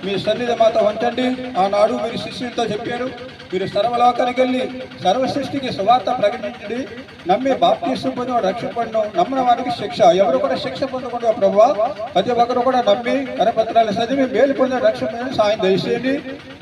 మీ సన్నిధి మాతో ఉంచండి. ఆనాడు మీరు శిష్యులతో చెప్పారు, మీరు సర్వలోకానికి వెళ్ళి సర్వ సృష్టికి సువార్త ప్రకటించండి, నమ్మి బాప్తీసం పొందిన రక్షపడను, నమ్మిన వారికి శిక్ష, ఎవరు కూడా శిక్ష పొందకుండా ప్రభువా ప్రతి ఒక్కరు కూడా నమ్మి కరపత్రాలు చదివి మేలు పొందిన రక్షణ సాయం దయచేయండి.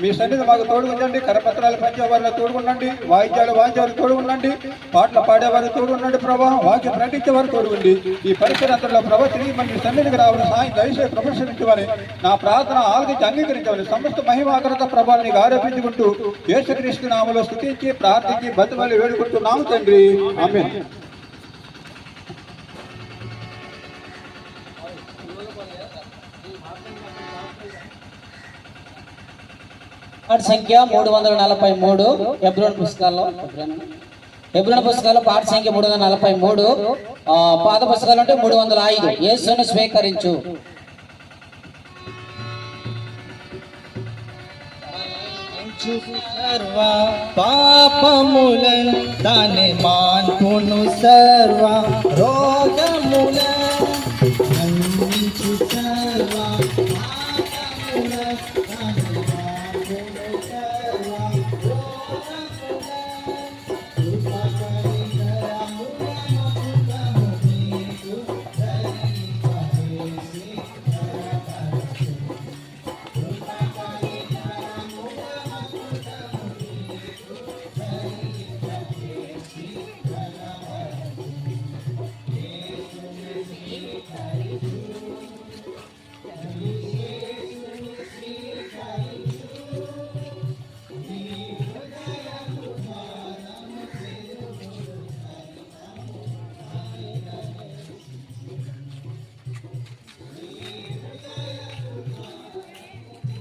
మీ సన్నిధి మాకు తోడుగుండండి. కరపత్రాలు పంచేవారిలో తోడుగుండండి, వాయిద్యాలు తోడుగుండండి, పాటలు పాడేవారు తోడుగుండండి ప్రభా, వాక్యం ప్రకటించేవారు తోడుగుండి. ఈ పరిసరాంతరంలో ప్రభు తిరిగి మన సన్నిధికి రావాలని సాయం దయచేసి ప్రదర్శించమని నా ప్రార్థన ఆలకించి అంగీకరించమని సమస్త మహిమాకరత ప్రభావాన్ని నీకు ఆరోపించుకుంటూ యేసుక్రీస్తు నామములో స్తుతించి ప్రార్థించి బతిమాలి వేడుకుంటున్నాము తండ్రి. ఆమేన్. పాట సంఖ్య 343 హెబ్రోను పుస్తకాల్లో పాట సంఖ్య 343, పాత పుస్తకాలు అంటే 305. యేసును స్వీకరించు. సర్వ పాపములను దాని మాన్పును సర్వ రోగములను